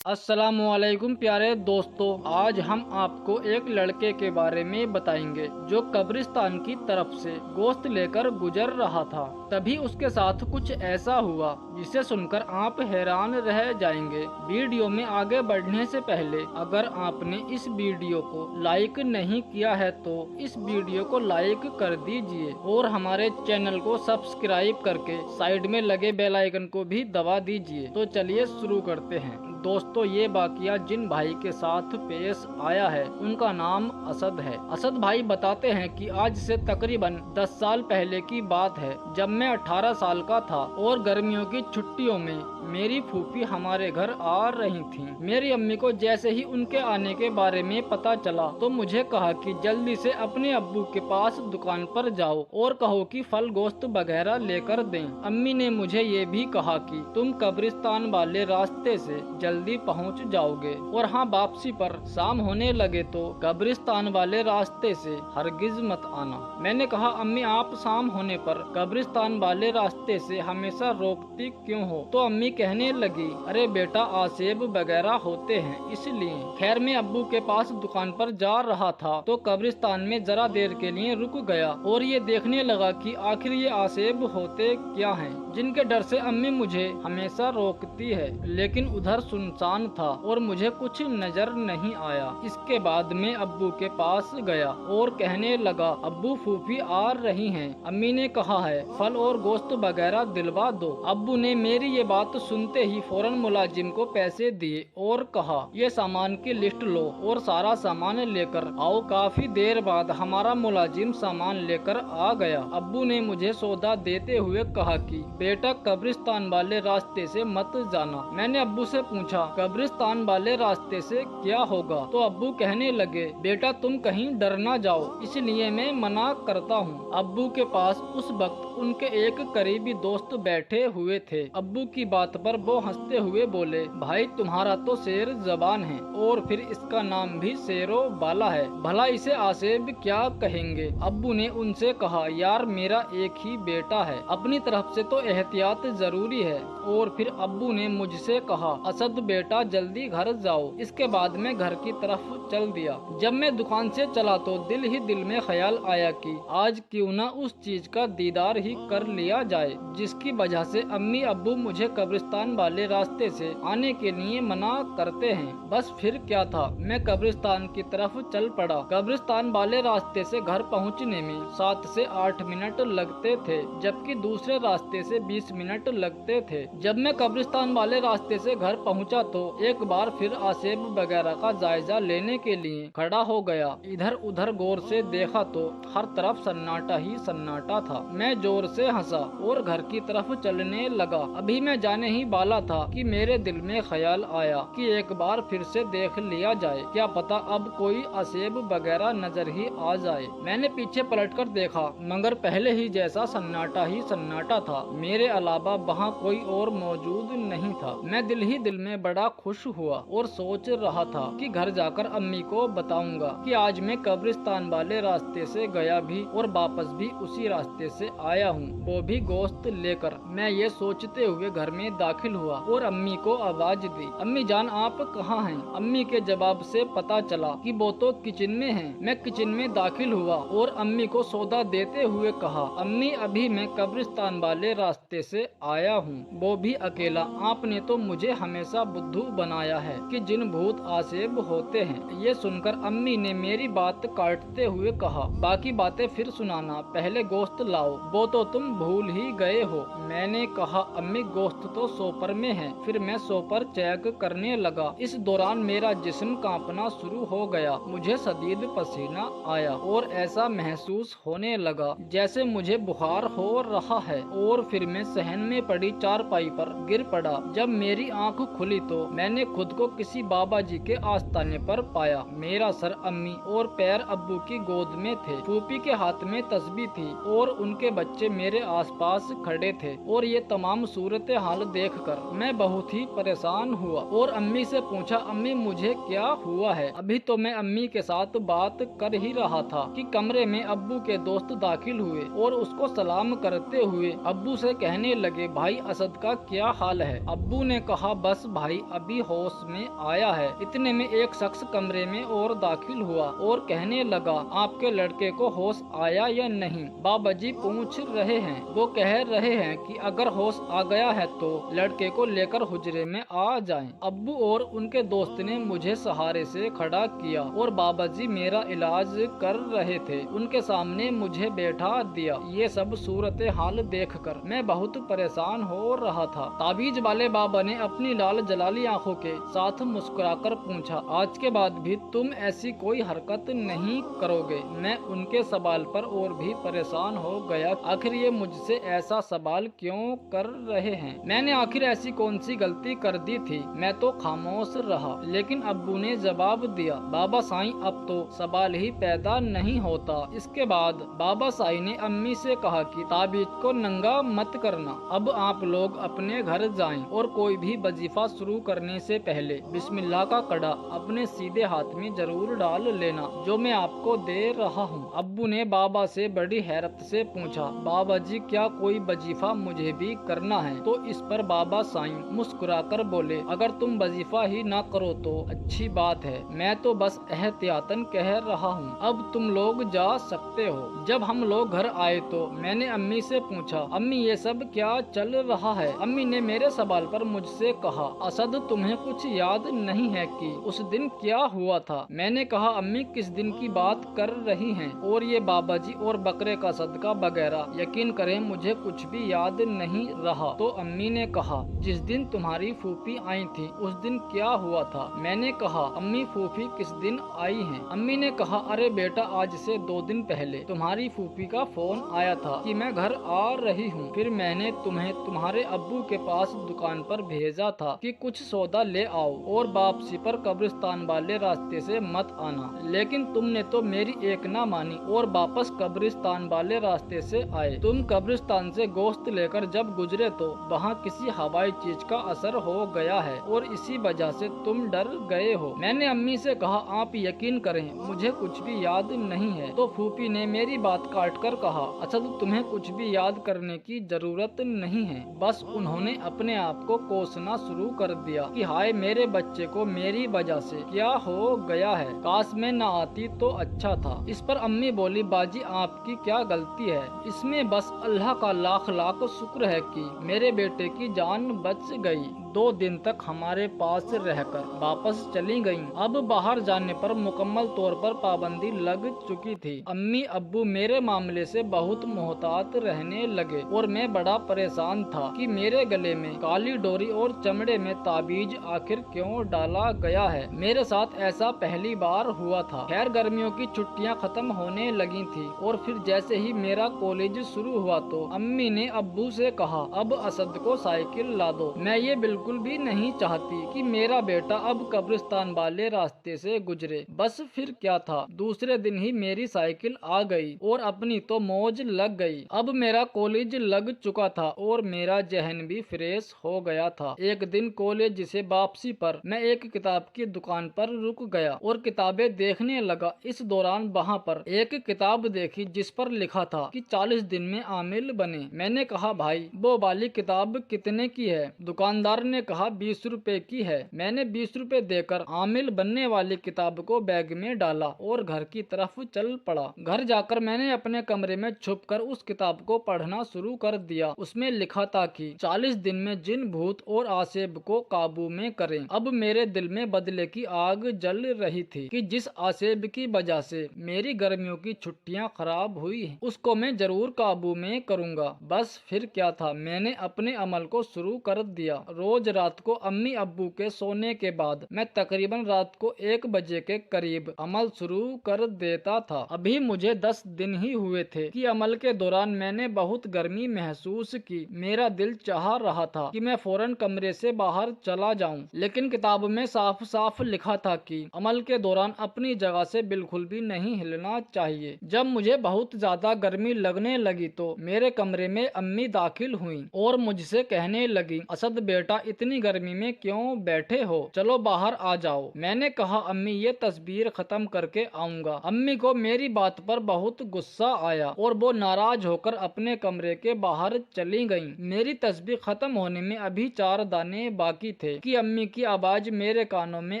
अस्सलामुअलैकुम प्यारे दोस्तों, आज हम आपको एक लड़के के बारे में बताएंगे जो कब्रिस्तान की तरफ से गोश्त लेकर गुजर रहा था। तभी उसके साथ कुछ ऐसा हुआ जिसे सुनकर आप हैरान रह जाएंगे। वीडियो में आगे बढ़ने से पहले अगर आपने इस वीडियो को लाइक नहीं किया है तो इस वीडियो को लाइक कर दीजिए और हमारे चैनल को सब्सक्राइब करके साइड में लगे बेल आइकन को भी दबा दीजिए। तो चलिए शुरू करते हैं। दोस्तों, ये वाकया जिन भाई के साथ पेश आया है उनका नाम असद है। असद भाई बताते हैं कि आज से तकरीबन 10 साल पहले की बात है, जब मैं 18 साल का था और गर्मियों की छुट्टियों में मेरी फूफी हमारे घर आ रही थीं। मेरी अम्मी को जैसे ही उनके आने के बारे में पता चला तो मुझे कहा कि जल्दी से अपने अब्बू के पास दुकान पर जाओ और कहो कि फल गोश्त वगैरह लेकर दें। अम्मी ने मुझे ये भी कहा कि तुम कब्रिस्तान वाले रास्ते से जल्दी पहुंच जाओगे और हाँ, वापसी पर शाम होने लगे तो कब्रिस्तान वाले रास्ते से हरगिज मत आना। मैंने कहा, अम्मी आप शाम होने पर कब्रिस्तान वाले रास्ते से हमेशा रोकती क्यों हो? तो अम्मी कहने लगी, अरे बेटा, आसेब वगैरह होते हैं इसलिए। खैर, मैं अब्बू के पास दुकान पर जा रहा था तो कब्रिस्तान में जरा देर के लिए रुक गया और ये देखने लगा कि आखिर ये आसेब होते क्या हैं जिनके डर से अम्मी मुझे हमेशा रोकती है। लेकिन उधर सुनसान था और मुझे कुछ नजर नहीं आया। इसके बाद मैं अब्बू के पास गया और कहने लगा, अब्बू फूफी आ रही हैं, अम्मी ने कहा है फल और गोश्त वगैरह दिलवा दो। अब्बू ने मेरी ये बात सुनते ही फौरन मुलाजिम को पैसे दिए और कहा, ये सामान की लिस्ट लो और सारा सामान लेकर आओ। काफी देर बाद हमारा मुलाजिम सामान लेकर आ गया। अब्बू ने मुझे सौदा देते हुए कहा कि बेटा, कब्रिस्तान वाले रास्ते से मत जाना। मैंने अब्बू से पूछा, कब्रिस्तान वाले रास्ते से क्या होगा? तो अब्बू कहने लगे, बेटा तुम कहीं डर ना जाओ इसलिए मैं मना करता हूँ। अब्बू के पास उस वक्त उनके एक करीबी दोस्त बैठे हुए थे। अब्बू की बात पर वो हंसते हुए बोले, भाई तुम्हारा तो शेर जबान है और फिर इसका नाम भी शेरों वाला है, भला इसे आसेब क्या कहेंगे? अब्बू ने उनसे कहा, यार मेरा एक ही बेटा है, अपनी तरफ से तो एहतियात जरूरी है। और फिर अब्बू ने मुझसे कहा, असद बेटा जल्दी घर जाओ। इसके बाद मैं घर की तरफ चल दिया। जब मैं दुकान से चला तो दिल ही दिल में ख्याल आया कि आज क्यों ना उस चीज का दीदार ही कर लिया जाए जिसकी वजह से अम्मी अब्बू मुझे कब्रिस्तान वाले रास्ते से आने के लिए मना करते हैं। बस फिर क्या था, मैं कब्रिस्तान की तरफ चल पड़ा। कब्रिस्तान वाले रास्ते से घर पहुँचने में 7 से 8 मिनट लगते थे, जबकि दूसरे रास्ते से 20 मिनट लगते थे। जब मैं कब्रिस्तान वाले रास्ते से घर पहुंचा तो एक बार फिर आसेब वगैरह का जायजा लेने के लिए खड़ा हो गया। इधर उधर गौर से देखा तो हर तरफ सन्नाटा ही सन्नाटा था। मैं जोर से हंसा और घर की तरफ चलने लगा। अभी मैं जाने ही वाला था कि मेरे दिल में ख्याल आया कि एक बार फिर से देख लिया जाए, क्या पता अब कोई आसेब वगैरह नजर ही आ जाए। मैंने पीछे पलटकर देखा मगर पहले ही जैसा सन्नाटा ही सन्नाटा था, मेरे अलावा वहाँ कोई और मौजूद नहीं था। मैं दिल ही दिल में बड़ा खुश हुआ और सोच रहा था कि घर जाकर अम्मी को बताऊंगा कि आज मैं कब्रिस्तान वाले रास्ते से गया भी और वापस भी उसी रास्ते से आया हूँ, वो भी गोश्त लेकर। मैं ये सोचते हुए घर में दाखिल हुआ और अम्मी को आवाज दी, अम्मी जान आप कहाँ हैं? अम्मी के जवाब से पता चला कि वो तो किचन में हैं। मैं किचन में दाखिल हुआ और अम्मी को सौदा देते हुए कहा, अम्मी अभी मैं कब्रिस्तान वाले रास्ते से आया हूँ, वो भी अकेला। आपने तो मुझे हमेशा बुद्धू बनाया है कि जिन भूत आसेब होते हैं। ये सुनकर अम्मी ने मेरी बात काटते हुए कहा, बाकी बातें फिर सुनाना, पहले गोश्त लाओ, वो तो तुम भूल ही गए हो। मैंने कहा, अम्मी गोश्त तो सोपर में है। फिर मैं सोपर चेक करने लगा। इस दौरान मेरा जिस्म कांपना शुरू हो गया। मुझे शदीद पसीना आया और ऐसा महसूस होने लगा जैसे मुझे बुखार हो रहा है। और फिर मैं सहन में पड़ी चारपाई पर गिर पड़ा। जब मेरी आंख खुली तो मैंने खुद को किसी बाबा जी के आस्ताने पर पाया। मेरा सर अम्मी और पैर अब्बू की गोद में थे। फूफी के हाथ में तस्बीह थी और उनके बच्चे बच्चे मेरे आसपास खड़े थे और ये तमाम सूरत हाल देखकर मैं बहुत ही परेशान हुआ और अम्मी से पूछा, अम्मी मुझे क्या हुआ है? अभी तो मैं अम्मी के साथ बात कर ही रहा था कि कमरे में अब्बू के दोस्त दाखिल हुए और उसको सलाम करते हुए अब्बू से कहने लगे, भाई असद का क्या हाल है? अब्बू ने कहा, बस भाई अभी होश में आया है। इतने में एक शख्स कमरे में और दाखिल हुआ और कहने लगा, आपके लड़के को होश आया या नहीं? बाबा जी पूछ रहे हैं। वो कह रहे हैं कि अगर होश आ गया है तो लड़के को लेकर हुजरे में आ जाएं। अब्बू और उनके दोस्त ने मुझे सहारे से खड़ा किया और बाबा जी मेरा इलाज कर रहे थे। उनके सामने मुझे बैठा दिया। ये सब सूरत हाल देखकर मैं बहुत परेशान हो रहा था। ताबीज वाले बाबा ने अपनी लाल जलाली आंखों के साथ मुस्कुराकर पूछा, आज के बाद भी तुम ऐसी कोई हरकत नहीं करोगे? मैं उनके सवाल पर और भी परेशान हो गया। आखिर ये मुझसे ऐसा सवाल क्यों कर रहे हैं? मैंने आखिर ऐसी कौन सी गलती कर दी थी? मैं तो खामोश रहा। लेकिन अब्बू ने जवाब दिया, बाबा साईं अब तो सवाल ही पैदा नहीं होता। इसके बाद बाबा साईं ने अम्मी से कहा कि ताबीज को नंगा मत करना। अब आप लोग अपने घर जाएं और कोई भी वजीफा शुरू करने से पहले बिस्मिल्लाह का कड़ा अपने सीधे हाथ में जरूर डाल लेना, जो मैं आपको दे रहा हूँ। अब्बू ने बाबा से बड़ी हैरत से पूछा, बाबा जी क्या कोई वजीफा मुझे भी करना है? तो इस पर बाबा साईं मुस्कुराकर बोले, अगर तुम वजीफा ही ना करो तो अच्छी बात है, मैं तो बस एहतियातन कह रहा हूँ। अब तुम लोग जा सकते हो। जब हम लोग घर आए तो मैंने अम्मी से पूछा, अम्मी ये सब क्या चल रहा है? अम्मी ने मेरे सवाल पर मुझसे कहा, असद तुम्हें कुछ याद नहीं है कि उस दिन क्या हुआ था? मैंने कहा, अम्मी किस दिन की बात कर रही हैं? और ये बाबा जी और बकरे का सदका वगैरह, यकीन करें मुझे कुछ भी याद नहीं रहा। तो अम्मी ने कहा, जिस दिन तुम्हारी फूफी आई थी उस दिन क्या हुआ था? मैंने कहा, अम्मी फूफी किस दिन आई हैं? अम्मी ने कहा, अरे बेटा आज से 2 दिन पहले तुम्हारी फूफी का फोन आया था कि मैं घर आ रही हूँ। फिर मैंने तुम्हें तुम्हारे अब्बू के पास दुकान पर भेजा था कि कुछ सौदा ले आओ और वापसी पर कब्रिस्तान वाले रास्ते से मत आना। लेकिन तुमने तो मेरी एक ना मानी और वापस कब्रिस्तान वाले रास्ते से आए। तुम कब्रिस्तान से गोश्त लेकर जब गुजरे तो वहाँ किसी हवाई चीज का असर हो गया है और इसी वजह से तुम डर गए हो। मैंने अम्मी से कहा, आप यकीन करें मुझे कुछ भी याद नहीं है। तो फूफी ने मेरी बात काट कर कहा, असद तुम्हें कुछ भी याद करने की जरूरत नहीं है। बस उन्होंने अपने आप को कोसना शुरू कर दिया कि हाय मेरे बच्चे को मेरी वजह से क्या हो गया है, काश मैं न आती तो अच्छा था। इस पर अम्मी बोली, बाजी आपकी क्या गलती है? इसमें बस अल्लाह का लाख लाख शुक्र है कि मेरे बेटे की जान बच गई। 2 दिन तक हमारे पास रहकर वापस चली गईं। अब बाहर जाने पर मुकम्मल तौर पर पाबंदी लग चुकी थी। अम्मी अब्बू मेरे मामले से बहुत मोहतात रहने लगे और मैं बड़ा परेशान था कि मेरे गले में काली डोरी और चमड़े में ताबीज आखिर क्यों डाला गया है। मेरे साथ ऐसा पहली बार हुआ था। खैर गर्मियों की छुट्टियां खत्म होने लगी थी और फिर जैसे ही मेरा कॉलेज शुरू हुआ तो अम्मी ने अब्बू से कहा, अब असद को साइकिल ला दो। मैं ये बिल्कुल भी नहीं चाहती कि मेरा बेटा अब कब्रिस्तान वाले रास्ते से गुजरे। बस फिर क्या था, दूसरे दिन ही मेरी साइकिल आ गई और अपनी तो मौज लग गई। अब मेरा कॉलेज लग चुका था और मेरा जहन भी फ्रेश हो गया था। एक दिन कॉलेज से वापसी पर मैं एक किताब की दुकान पर रुक गया और किताबें देखने लगा। इस दौरान वहाँ पर एक किताब देखी जिस पर लिखा था कि 40 दिन में आमिल बने। मैंने कहा, भाई वो वाली किताब कितने की है? दुकानदार ने कहा 20 रुपए की है। मैंने 20 रुपए देकर आमिल बनने वाली किताब को बैग में डाला और घर की तरफ चल पड़ा। घर जाकर मैंने अपने कमरे में छुपकर उस किताब को पढ़ना शुरू कर दिया। उसमें लिखा था कि 40 दिन में जिन भूत और आसेब को काबू में करें। अब मेरे दिल में बदले की आग जल रही थी कि जिस आसेब की वजह से मेरी गर्मियों की छुट्टियां खराब हुई उसको मैं जरूर काबू में करूंगा। बस फिर क्या था, मैंने अपने अमल को शुरू कर दिया। रोज रोज रात को अम्मी अब्बू के सोने के बाद मैं तकरीबन रात को 1 बजे के करीब अमल शुरू कर देता था। अभी मुझे 10 दिन ही हुए थे कि अमल के दौरान मैंने बहुत गर्मी महसूस की। मेरा दिल चाह रहा था कि मैं फौरन कमरे से बाहर चला जाऊं, लेकिन किताब में साफ साफ लिखा था कि अमल के दौरान अपनी जगह से बिल्कुल भी नहीं हिलना चाहिए। जब मुझे बहुत ज्यादा गर्मी लगने लगी तो मेरे कमरे में अम्मी दाखिल हुई और मुझसे कहने लगी, असद बेटा इतनी गर्मी में क्यों बैठे हो, चलो बाहर आ जाओ। मैंने कहा, अम्मी ये तस्वीर खत्म करके आऊंगा। अम्मी को मेरी बात पर बहुत गुस्सा आया और वो नाराज होकर अपने कमरे के बाहर चली गईं। मेरी तस्बीह खत्म होने में अभी 4 दाने बाकी थे कि अम्मी की आवाज मेरे कानों में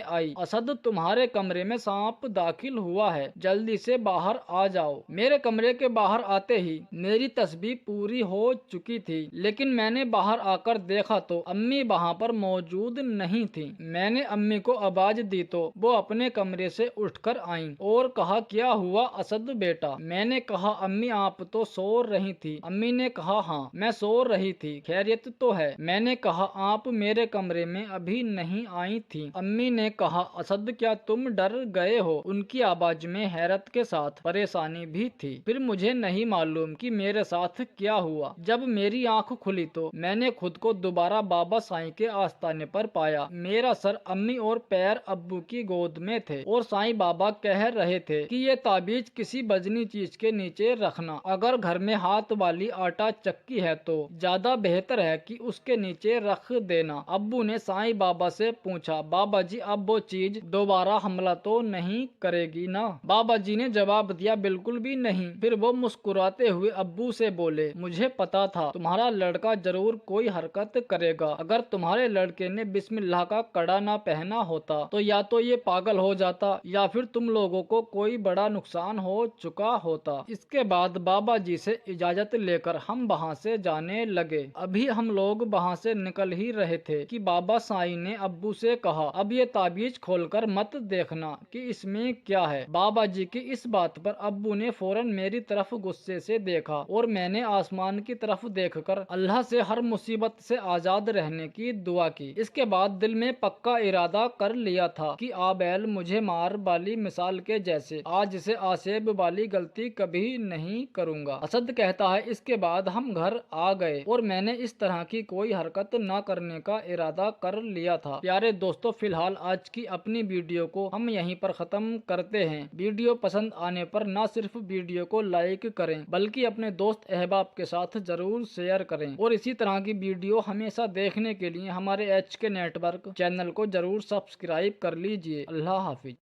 आई, असद तुम्हारे कमरे में सांप दाखिल हुआ है, जल्दी से बाहर आ जाओ। मेरे कमरे के बाहर आते ही मेरी तस्बीह पूरी हो चुकी थी, लेकिन मैंने बाहर आकर देखा तो अम्मी वहाँ पर मौजूद नहीं थी। मैंने अम्मी को आवाज दी तो वो अपने कमरे से उठकर आईं और कहा, क्या हुआ असद बेटा? मैंने कहा, अम्मी आप तो सो रही थी। अम्मी ने कहा, हाँ मैं सो रही थी, खैरियत तो है? मैंने कहा, आप मेरे कमरे में अभी नहीं आई थी। अम्मी ने कहा, असद क्या तुम डर गए हो? उनकी आवाज में हैरत के साथ परेशानी भी थी। फिर मुझे नहीं मालूम कि मेरे साथ क्या हुआ। जब मेरी आंख खुली तो मैंने खुद को दोबारा बाबा साईं के आस्थाने पर पाया। मेरा सर अम्मी और पैर अब्बू की गोद में थे और साईं बाबा कह रहे थे कि ये ताबीज किसी वजनी चीज के नीचे रखना। अगर घर में हाथ वाली आटा चक्की है तो ज्यादा बेहतर है कि उसके नीचे रख देना। अब्बू ने साईं बाबा से पूछा, बाबा जी अब वो चीज दोबारा हमला तो नहीं करेगी ना? बाबा जी ने जवाब दिया, बिल्कुल भी नहीं। फिर वो मुस्कुराते हुए अब्बू से बोले, मुझे पता था तुम्हारा लड़का जरूर कोई हरकत करेगा। अगर तुम्हारे लड़के ने बिस्मिल्लाह का कड़ा ना पहना होता तो या तो ये पागल हो जाता या फिर तुम लोगों को कोई बड़ा नुकसान हो चुका होता। इसके बाद बाबा जी से इजाजत लेकर हम वहाँ से जाने लगे। अभी हम लोग वहाँ से निकल ही रहे थे कि बाबा साईं ने अब्बू से कहा, अब ये ताबीज खोलकर मत देखना कि इसमें क्या है। बाबा जी की इस बात पर अब्बू ने फौरन मेरी तरफ गुस्से से देखा और मैंने आसमान की तरफ देखकर अल्लाह से हर मुसीबत से आजाद रहने की दुआ की। इसके बाद दिल में पक्का इरादा कर लिया था कि आबैल मुझे मार वाली मिसाल के जैसे आज से आसेब वाली गलती कभी नहीं करूंगा। असद कहता है, इसके बाद हम घर आ गए और मैंने इस तरह की कोई हरकत न करने का इरादा कर लिया था। प्यारे दोस्तों, फिलहाल आज की अपनी वीडियो को हम यहीं पर खत्म करते हैं। वीडियो पसंद आने पर न सिर्फ वीडियो को लाइक करें बल्कि अपने दोस्त अहबाब के साथ जरूर शेयर करें और इसी तरह की वीडियो हमेशा देखने के लिए हमारे HK नेटवर्क चैनल को जरूर सब्सक्राइब कर लीजिए। अल्लाह हाफिज।